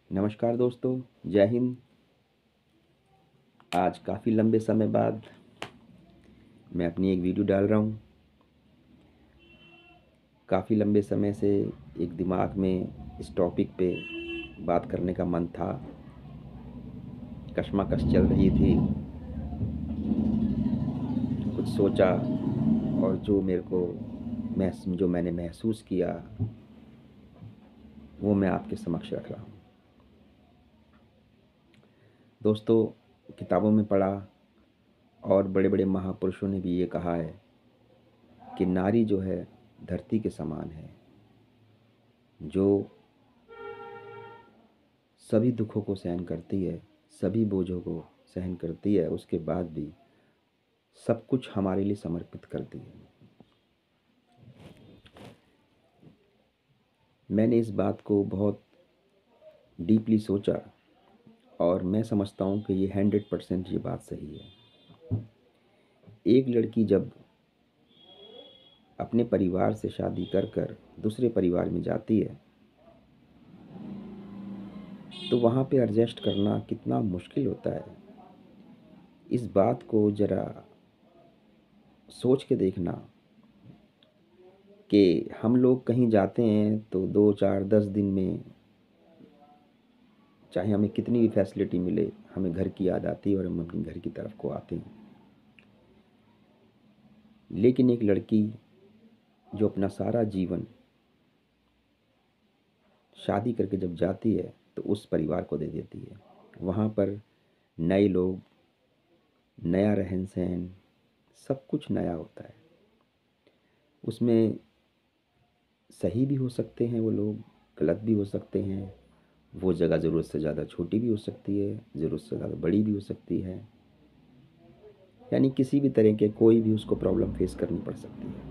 नमस्कार दोस्तों, जय हिंद। आज काफ़ी लंबे समय बाद मैं अपनी एक वीडियो डाल रहा हूँ। काफ़ी लंबे समय से एक दिमाग में इस टॉपिक पे बात करने का मन था, कशमकश चल रही थी। कुछ सोचा और जो मैंने महसूस किया वो मैं आपके समक्ष रख रहा हूँ। दोस्तों, किताबों में पढ़ा और बड़े बड़े महापुरुषों ने भी ये कहा है कि नारी जो है धरती के समान है, जो सभी दुखों को सहन करती है, सभी बोझों को सहन करती है, उसके बाद भी सब कुछ हमारे लिए समर्पित करती है। मैंने इस बात को बहुत डीपली सोचा और मैं समझता हूँ कि ये 100% ये बात सही है। एक लड़की जब अपने परिवार से शादी कर कर दूसरे परिवार में जाती है तो वहाँ पे एडजस्ट करना कितना मुश्किल होता है। इस बात को ज़रा सोच के देखना कि हम लोग कहीं जाते हैं तो 2 4 10 दिन में चाहे हमें कितनी भी फैसिलिटी मिले, हमें घर की याद आती है और हम अपने घर की तरफ को आते हैं। लेकिन एक लड़की जो अपना सारा जीवन शादी करके जब जाती है तो उस परिवार को दे देती है। वहाँ पर नए लोग, नया रहन सहन, सब कुछ नया होता है। उसमें सही भी हो सकते हैं वो लोग, गलत भी हो सकते हैं। वो जगह ज़रूरत से ज़्यादा छोटी भी हो सकती है, ज़रूरत से ज़्यादा बड़ी भी हो सकती है। यानी किसी भी तरह के कोई भी उसको प्रॉब्लम फेस करनी पड़ सकती है।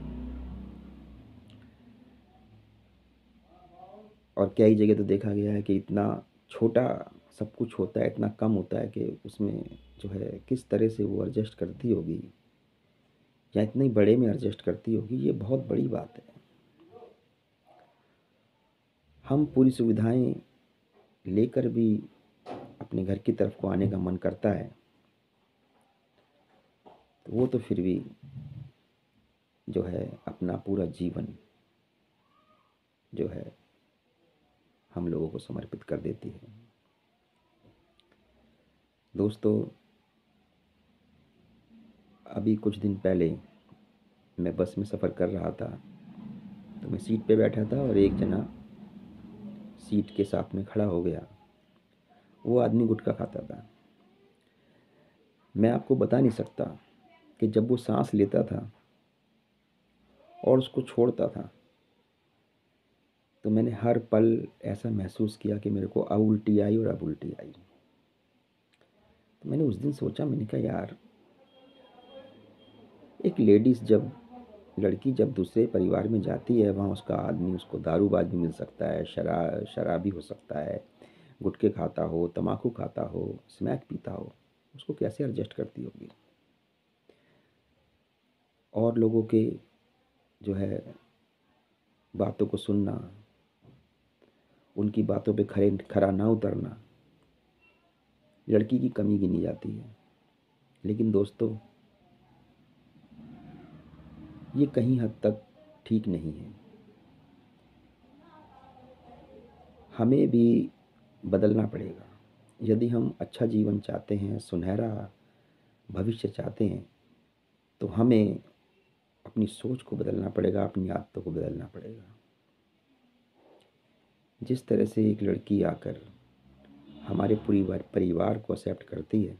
और कई जगह तो देखा गया है कि इतना छोटा सब कुछ होता है, इतना कम होता है कि उसमें जो है किस तरह से वो एडजस्ट करती होगी या इतने बड़े में एडजस्ट करती होगी, ये बहुत बड़ी बात है। हम पूरी सुविधाएं लेकर भी अपने घर की तरफ को आने का मन करता है तो वो तो फिर भी जो है अपना पूरा जीवन जो है हम लोगों को समर्पित कर देती है। दोस्तों, अभी कुछ दिन पहले मैं बस में सफ़र कर रहा था तो मैं सीट पे बैठा था और एक जना सीट के साथ में खड़ा हो गया। वो आदमी गुटखा खाता था। मैं आपको बता नहीं सकता कि जब वो सांस लेता था और उसको छोड़ता था तो मैंने हर पल ऐसा महसूस किया कि मेरे को अब उल्टी आई और अब उल्टी आई। तो मैंने उस दिन सोचा, मैंने कहा यार, एक लेडीज़ जब लड़की जब दूसरे परिवार में जाती है वहाँ उसका आदमी उसको दारूबाज भी मिल सकता है, शराबी हो सकता है, गुटखे खाता हो, तम्बाकू खाता हो, स्मैक पीता हो, उसको कैसे एडजस्ट करती होगी। और लोगों के जो है बातों को सुनना, उनकी बातों पे खरा ना उतरना लड़की की कमी गिनी जाती है। लेकिन दोस्तों, ये कहीं हद तक ठीक नहीं है। हमें भी बदलना पड़ेगा। यदि हम अच्छा जीवन चाहते हैं, सुनहरा भविष्य चाहते हैं तो हमें अपनी सोच को बदलना पड़ेगा, अपनी आदतों को बदलना पड़ेगा। जिस तरह से एक लड़की आकर हमारे परिवार को एक्सेप्ट करती है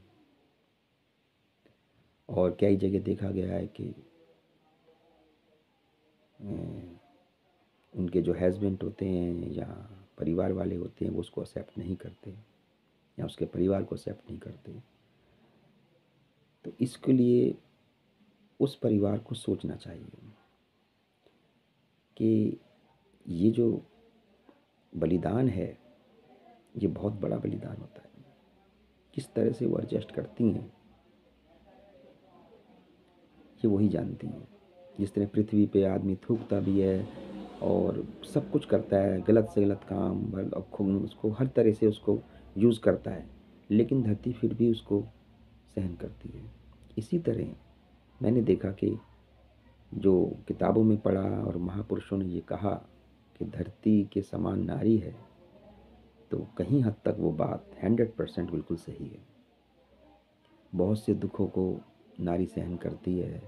और कई जगह देखा गया है कि उनके जो हस्बैंड होते हैं या परिवार वाले होते हैं वो उसको एक्सेप्ट नहीं करते या उसके परिवार को एक्सेप्ट नहीं करते। तो इसके लिए उस परिवार को सोचना चाहिए कि ये जो बलिदान है ये बहुत बड़ा बलिदान होता है। किस तरह से वो एडजस्ट करती हैं ये वही जानती हैं। जिस तरह पृथ्वी पे आदमी थूकता भी है, और सब कुछ करता है, गलत से गलत काम उसको हर तरह से उसको यूज़ करता है, लेकिन धरती फिर भी उसको सहन करती है। इसी तरह मैंने देखा कि जो किताबों में पढ़ा और महापुरुषों ने ये कहा कि धरती के समान नारी है, तो कहीं हद तक वो बात 100% बिल्कुल सही है। बहुत से दुखों को नारी सहन करती है,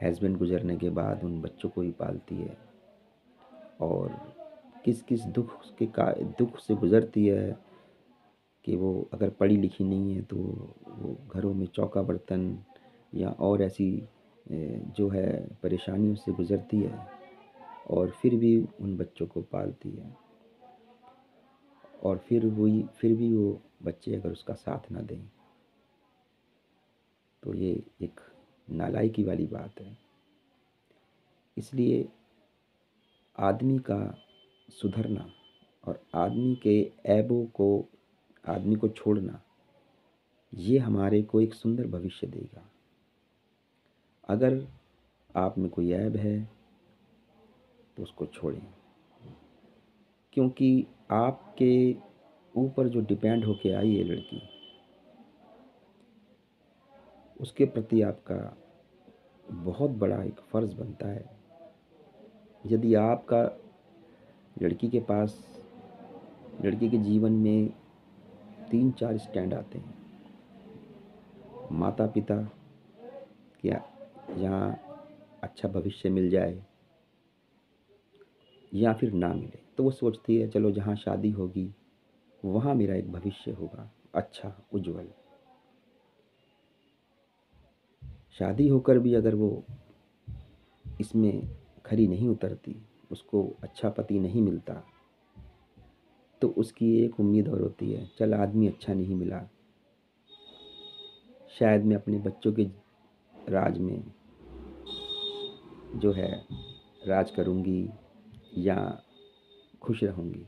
हस्बैंड गुजरने के बाद उन बच्चों को ही पालती है, और किस किस दुख से गुजरती है कि वो अगर पढ़ी लिखी नहीं है तो वो घरों में चौका बर्तन या और ऐसी जो है परेशानियों से गुजरती है, और फिर भी उन बच्चों को पालती है, और फिर भी वो बच्चे अगर उसका साथ ना दें तो ये एक नालायकी वाली बात है। इसलिए आदमी का सुधरना और आदमी के ऐबों को आदमी को छोड़ना, ये हमारे को एक सुंदर भविष्य देगा। अगर आप में कोई ऐब है तो उसको छोड़ें, क्योंकि आपके ऊपर जो डिपेंड होके आई है लड़की, उसके प्रति आपका बहुत बड़ा एक फ़र्ज़ बनता है। यदि आपका लड़की के पास लड़की के जीवन में 3-4 स्टैंड आते हैं, माता पिता क्या यहाँ अच्छा भविष्य मिल जाए या फिर ना मिले, तो वो सोचती है चलो जहाँ शादी होगी वहाँ मेरा एक भविष्य होगा अच्छा उज्जवल। शादी होकर भी अगर वो इसमें खरी नहीं उतरती, उसको अच्छा पति नहीं मिलता, तो उसकी एक उम्मीद और होती है, चल आदमी अच्छा नहीं मिला, शायद मैं अपने बच्चों के राज में जो है राज करूँगी या खुश रहूँगी।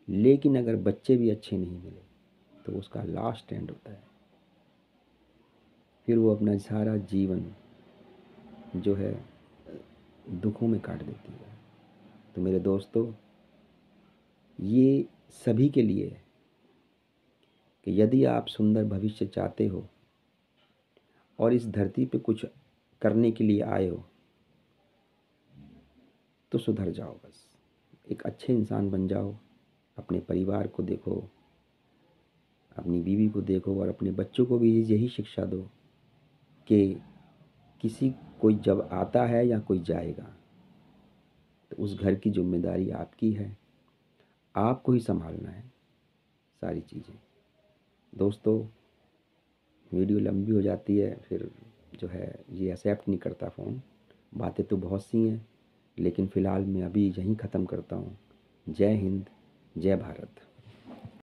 लेकिन अगर बच्चे भी अच्छे नहीं मिले तो उसका लास्ट एंड होता है, फिर वो अपना सारा जीवन जो है दुखों में काट देती है। तो मेरे दोस्तों, ये सभी के लिए है कि यदि आप सुंदर भविष्य चाहते हो और इस धरती पे कुछ करने के लिए आए हो, तो सुधर जाओ। बस एक अच्छे इंसान बन जाओ, अपने परिवार को देखो, अपनी बीवी को देखो, और अपने बच्चों को भी यही शिक्षा दो कि किसी कोई जब आता है या कोई जाएगा तो उस घर की जिम्मेदारी आपकी है, आपको ही संभालना है सारी चीज़ें। दोस्तों, वीडियो लंबी हो जाती है, फिर जो है ये एक्सेप्ट नहीं करता फ़ोन। बातें तो बहुत सी हैं, लेकिन फ़िलहाल मैं अभी यहीं ख़त्म करता हूँ। जय हिंद, जय भारत।